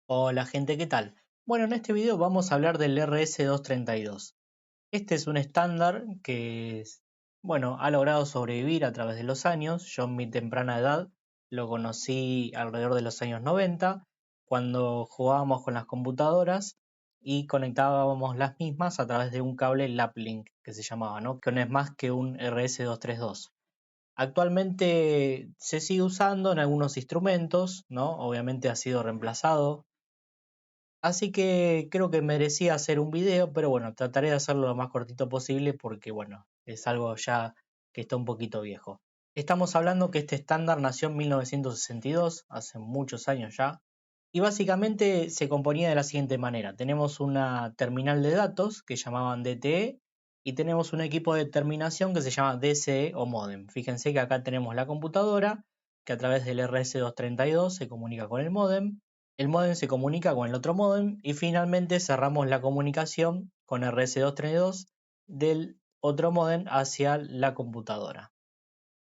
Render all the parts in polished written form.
Hola gente, ¿qué tal? Bueno, en este video vamos a hablar del RS-232. Este es un estándar que, bueno, ha logrado sobrevivir a través de los años. Yo en mi temprana edad lo conocí alrededor de los años 90, cuando jugábamos con las computadoras y conectábamos las mismas a través de un cable Laplink que se llamaba, ¿no? Que no es más que un RS-232. Actualmente se sigue usando en algunos instrumentos, ¿no? Obviamente ha sido reemplazado. Así que creo que merecía hacer un video, pero bueno, trataré de hacerlo lo más cortito posible porque bueno, es algo ya que está un poquito viejo. Estamos hablando que este estándar nació en 1962, hace muchos años ya, y básicamente se componía de la siguiente manera. Tenemos una terminal de datos que llamaban DTE y tenemos un equipo de terminación que se llama DCE o modem. Fíjense que acá tenemos la computadora que a través del RS-232 se comunica con el módem se comunica con el otro módem y finalmente cerramos la comunicación con RS-232 del otro módem hacia la computadora.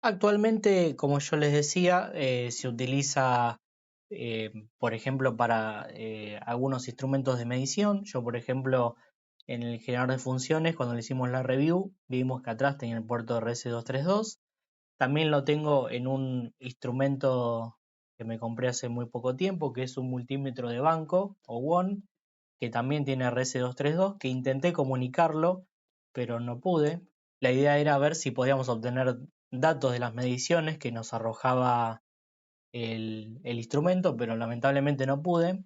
Actualmente, como yo les decía, se utiliza, por ejemplo, para algunos instrumentos de medición. Yo, por ejemplo, en el generador de funciones, cuando le hicimos la review, vimos que atrás tenía el puerto RS-232. También lo tengo en un instrumento que me compré hace muy poco tiempo, que es un multímetro de banco o WON, que también tiene RS-232, que intenté comunicarlo, pero no pude. La idea era ver si podíamos obtener datos de las mediciones que nos arrojaba el instrumento, pero lamentablemente no pude.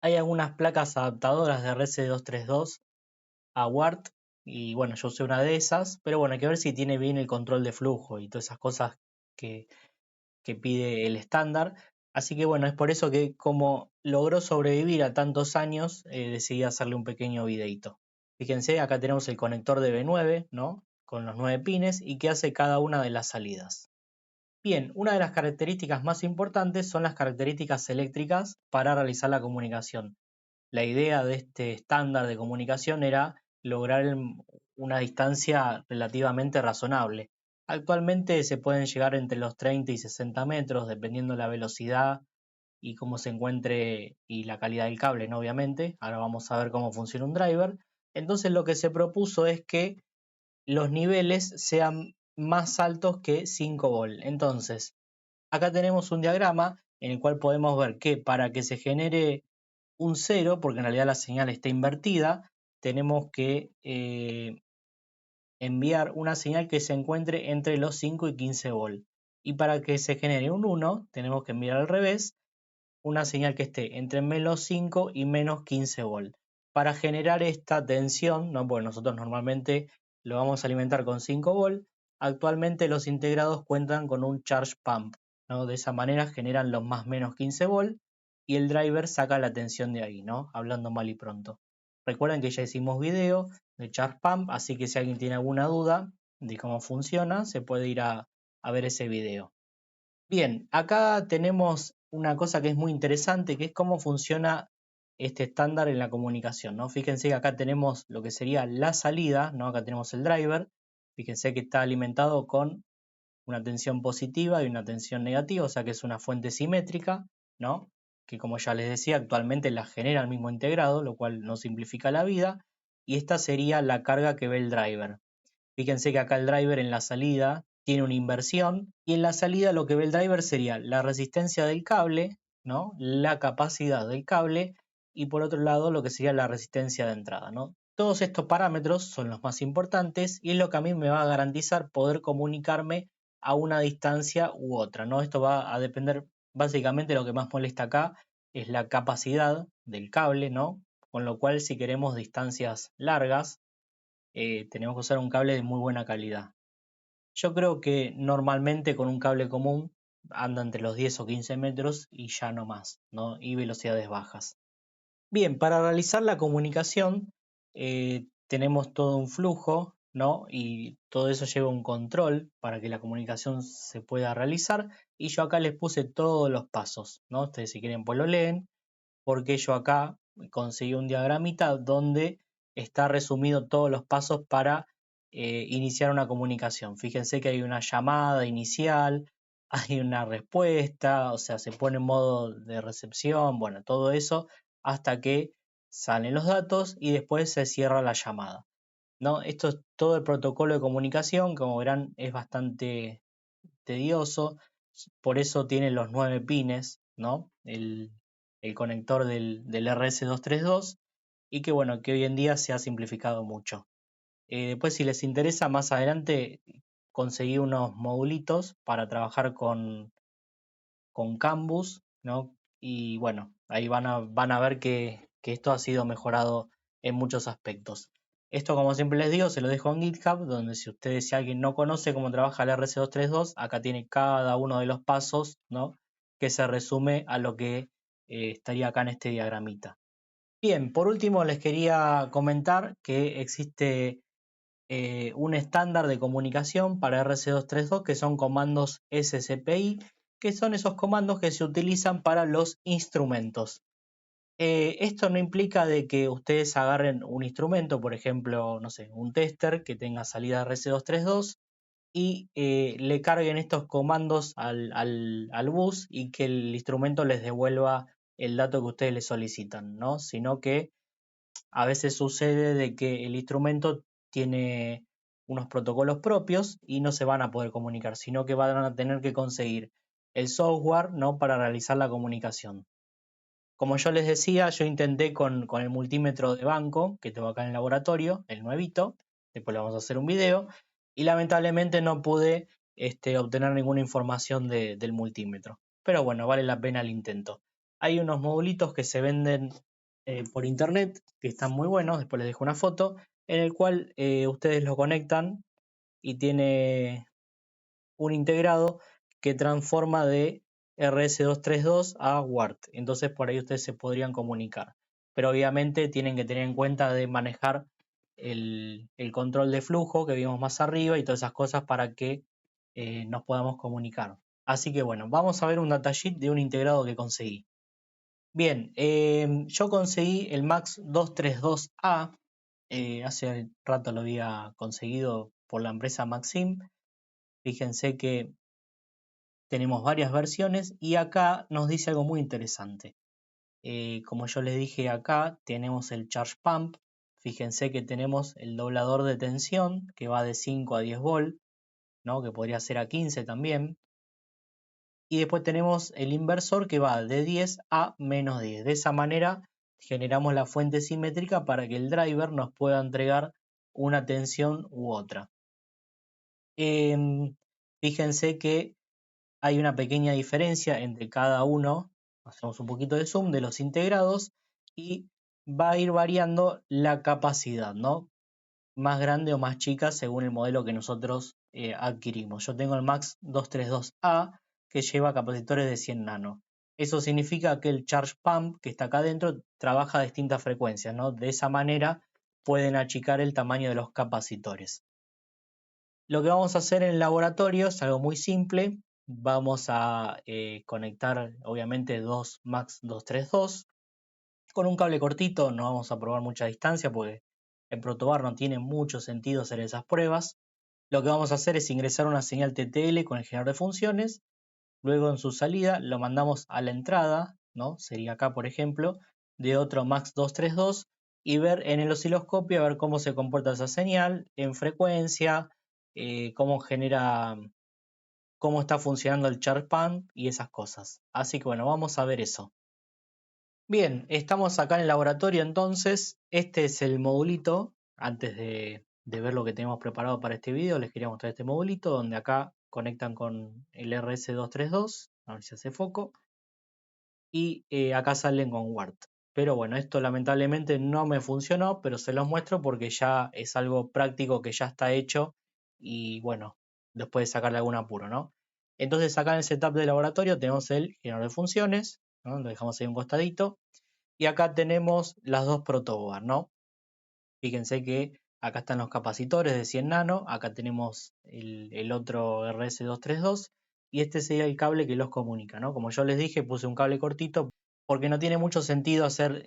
Hay algunas placas adaptadoras de RS-232 a WART y bueno, yo usé una de esas, pero bueno, hay que ver si tiene bien el control de flujo y todas esas cosas que, que pide el estándar. Así que bueno, es por eso que como logró sobrevivir a tantos años, decidí hacerle un pequeño videito. Fíjense, acá tenemos el conector de B9, ¿no? Con los 9 pines y qué hace cada una de las salidas. Bien, una de las características más importantes son las características eléctricas para realizar la comunicación. La idea de este estándar de comunicación era lograr una distancia relativamente razonable. Actualmente se pueden llegar entre los 30 y 60 metros, dependiendo la velocidad y cómo se encuentre y la calidad del cable, ¿no? Obviamente. Ahora vamos a ver cómo funciona un driver. Entonces lo que se propuso es que los niveles sean más altos que 5 volt. Entonces, acá tenemos un diagrama en el cual podemos ver que para que se genere un cero, porque en realidad la señal está invertida, tenemos que enviar una señal que se encuentre entre los 5 y 15 volt. Y para que se genere un 1, tenemos que enviar al revés una señal que esté entre menos 5 y menos 15 volt. Para generar esta tensión, ¿no? Porque nosotros normalmente lo vamos a alimentar con 5 volt, actualmente los integrados cuentan con un charge pump, ¿no? De esa manera generan los más menos 15 volt y el driver saca la tensión de ahí, ¿no? Hablando mal y pronto. Recuerden que ya hicimos video de charge pump, así que si alguien tiene alguna duda de cómo funciona, se puede ir a ver ese video. Bien, acá tenemos una cosa que es muy interesante, que es cómo funciona este estándar en la comunicación, ¿no? Fíjense que acá tenemos lo que sería la salida, ¿no? Acá tenemos el driver. Fíjense que está alimentado con una tensión positiva y una tensión negativa, o sea que es una fuente simétrica, ¿no? Que como ya les decía, actualmente la genera el mismo integrado, lo cual nos simplifica la vida. Y esta sería la carga que ve el driver. Fíjense que acá el driver en la salida tiene una inversión y en la salida lo que ve el driver sería la resistencia del cable, ¿no? La capacidad del cable y por otro lado lo que sería la resistencia de entrada, ¿no? Todos estos parámetros son los más importantes y es lo que a mí me va a garantizar poder comunicarme a una distancia u otra, ¿no? Esto va a depender básicamente, lo que más molesta acá es la capacidad del cable, ¿no? Con lo cual si queremos distancias largas, tenemos que usar un cable de muy buena calidad. Yo creo que normalmente con un cable común anda entre los 10 o 15 metros y ya no más, ¿no? Y velocidades bajas. Bien, para realizar la comunicación tenemos todo un flujo, ¿no? Y todo eso lleva un control para que la comunicación se pueda realizar. Y yo acá les puse todos los pasos, ¿no? Ustedes si quieren pues lo leen, porque yo acá conseguí un diagramita donde está resumido todos los pasos para iniciar una comunicación. Fíjense que hay una llamada inicial, hay una respuesta, o sea, se pone en modo de recepción, bueno, todo eso hasta que salen los datos y después se cierra la llamada, ¿no? Esto es todo el protocolo de comunicación, como verán, es bastante tedioso, por eso tiene los 9 pines, ¿no? El conector del RS232 y que bueno, que hoy en día se ha simplificado mucho. Después, si les interesa, más adelante conseguí unos modulitos para trabajar con Canvas, ¿no? Y bueno, ahí van a ver que esto ha sido mejorado en muchos aspectos. Esto, como siempre les digo, se lo dejo en GitHub, donde si alguien no conoce cómo trabaja el RC232, acá tiene cada uno de los pasos, ¿no? Que se resume a lo que estaría acá en este diagramita. Bien, por último les quería comentar que existe un estándar de comunicación para RC232 que son comandos SCPI, que son esos comandos que se utilizan para los instrumentos. Esto no implica de que ustedes agarren un instrumento, por ejemplo, no sé, un tester que tenga salida RC232 y le carguen estos comandos al bus y que el instrumento les devuelva el dato que ustedes le solicitan, ¿no? Sino que a veces sucede de que el instrumento tiene unos protocolos propios y no se van a poder comunicar, sino que van a tener que conseguir el software, ¿no? Para realizar la comunicación. Como yo les decía, yo intenté con el multímetro de banco que tengo acá en el laboratorio, el nuevito, después le vamos a hacer un video, y lamentablemente no pude obtener ninguna información del multímetro. Pero bueno, vale la pena el intento. Hay unos modulitos que se venden por internet que están muy buenos, después les dejo una foto, en el cual ustedes lo conectan y tiene un integrado que transforma de RS232 a WART. Entonces por ahí ustedes se podrían comunicar. Pero obviamente tienen que tener en cuenta de manejar el control de flujo que vimos más arriba y todas esas cosas para que nos podamos comunicar. Así que bueno, vamos a ver un datasheet de un integrado que conseguí. Bien, yo conseguí el MAX 232A. Hace rato lo había conseguido por la empresa Maxim. Fíjense que tenemos varias versiones y acá nos dice algo muy interesante. Como yo les dije acá, tenemos el charge pump. Fíjense que tenemos el doblador de tensión que va de 5 a 10 volt, ¿no? Que podría ser a 15 también. Y después tenemos el inversor que va de 10 a menos 10. De esa manera generamos la fuente simétrica para que el driver nos pueda entregar una tensión u otra. Fíjense que hay una pequeña diferencia entre cada uno, hacemos un poquito de zoom de los integrados y va a ir variando la capacidad, ¿no? Más grande o más chica según el modelo que nosotros adquirimos. Yo tengo el Max 232A que lleva capacitores de 100 nano. Eso significa que el charge pump que está acá adentro trabaja a distintas frecuencias, ¿no? De esa manera pueden achicar el tamaño de los capacitores. Lo que vamos a hacer en el laboratorio es algo muy simple. Vamos a conectar obviamente dos Max 232 con un cable cortito. No vamos a probar mucha distancia porque en protobar no tiene mucho sentido hacer esas pruebas. Lo que vamos a hacer es ingresar una señal TTL con el generador de funciones. Luego en su salida lo mandamos a la entrada, ¿no? Sería acá por ejemplo, de otro Max 232 y ver en el osciloscopio a ver cómo se comporta esa señal en frecuencia, cómo genera, cómo está funcionando el charge pump y esas cosas. Así que bueno, vamos a ver eso. Bien, estamos acá en el laboratorio entonces. Este es el modulito. Antes de ver lo que tenemos preparado para este video, les quería mostrar este modulito donde acá conectan con el RS232. A ver si hace foco. Y acá salen con WART. Pero bueno, esto lamentablemente no me funcionó, pero se los muestro porque ya es algo práctico que ya está hecho y bueno, después de sacarle algún apuro, ¿no? Entonces acá en el setup de laboratorio tenemos el generador de funciones, ¿no? Lo dejamos ahí un costadito. Y acá tenemos las dos protoboard, ¿no? Fíjense que acá están los capacitores de 100 nano, acá tenemos el otro RS232 y este sería el cable que los comunica, ¿no? Como yo les dije, puse un cable cortito porque no tiene mucho sentido hacer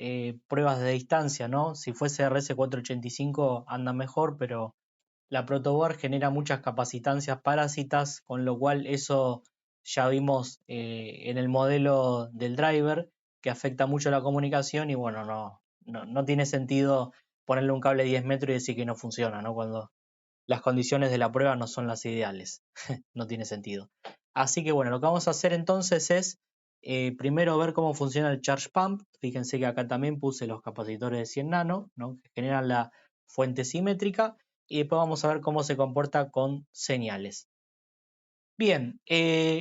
pruebas de distancia, ¿no? Si fuese RS485 anda mejor, pero la protoboard genera muchas capacitancias parásitas, con lo cual eso ya vimos en el modelo del driver que afecta mucho la comunicación y bueno, no tiene sentido ponerle un cable de 10 metros y decir que no funciona, ¿no? Cuando las condiciones de la prueba no son las ideales. No tiene sentido. Así que bueno, lo que vamos a hacer entonces es primero ver cómo funciona el charge pump. Fíjense que acá también puse los capacitores de 100 nano, ¿no? Que generan la fuente simétrica. Y después vamos a ver cómo se comporta con señales. Bien,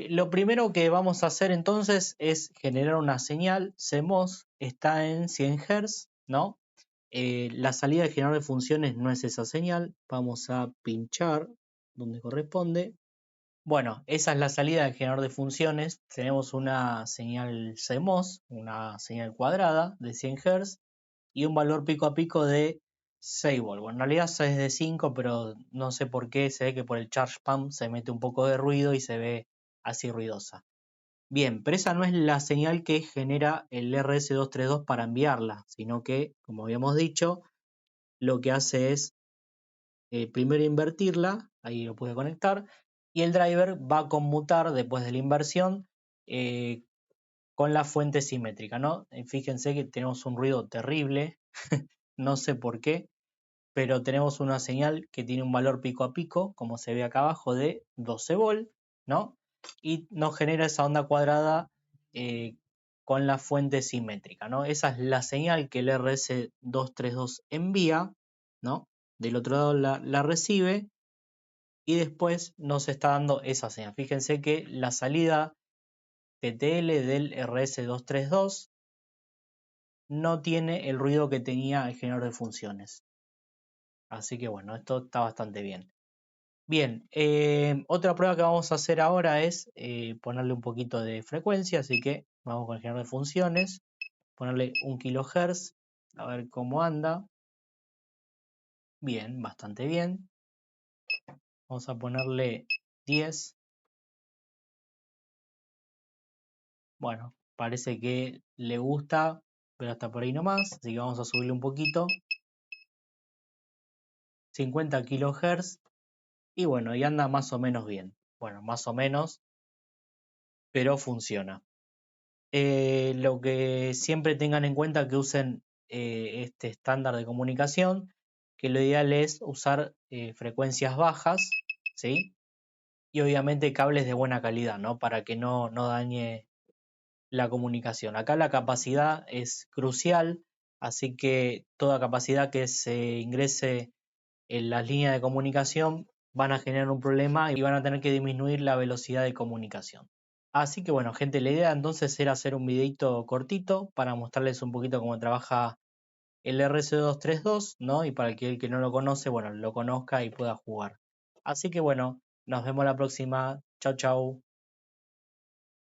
lo primero que vamos a hacer entonces es generar una señal. CMOS está en 100 Hz, ¿no? La salida del generador de funciones no es esa señal. Vamos a pinchar donde corresponde. Bueno, esa es la salida del generador de funciones. Tenemos una señal CMOS, una señal cuadrada de 100 Hz y un valor pico a pico de 6 volts. Bueno, en realidad es de 5, pero no sé por qué. Se ve que por el charge pump se mete un poco de ruido y se ve así ruidosa. Bien, pero esa no es la señal que genera el RS232 para enviarla, sino que, como habíamos dicho, lo que hace es primero invertirla, ahí lo pude conectar, y el driver va a conmutar después de la inversión eh, con la fuente simétrica, ¿no? Fíjense que tenemos un ruido terrible, no sé por qué, pero tenemos una señal que tiene un valor pico a pico, como se ve acá abajo, de 12 volt, ¿no? Y nos genera esa onda cuadrada eh, con la fuente simétrica, ¿no? Esa es la señal que el RS232 envía, ¿no? Del otro lado la recibe y después nos está dando esa señal. Fíjense que la salida TTL del RS232 no tiene el ruido que tenía el generador de funciones. Así que bueno, esto está bastante bien. Bien, otra prueba que vamos a hacer ahora es ponerle un poquito de frecuencia, así que vamos con el generador de funciones, ponerle 1 kHz, a ver cómo anda. Bien, bastante bien. Vamos a ponerle 10. Bueno, parece que le gusta, pero hasta por ahí nomás, así que vamos a subirle un poquito. 50 kHz y bueno, y anda más o menos bien. Bueno, más o menos, pero funciona. Lo que siempre tengan en cuenta que usen este estándar de comunicación, que lo ideal es usar frecuencias bajas, ¿sí? Y obviamente cables de buena calidad, ¿no? Para que no dañe la comunicación. Acá la capacidad es crucial, así que toda capacidad que se ingrese en las líneas de comunicación van a generar un problema y van a tener que disminuir la velocidad de comunicación. Así que bueno, gente, la idea entonces era hacer un videito cortito para mostrarles un poquito cómo trabaja el RC232, ¿no? Y para el que no lo conoce, bueno, lo conozca y pueda jugar. Así que bueno, nos vemos la próxima. Chau, chau.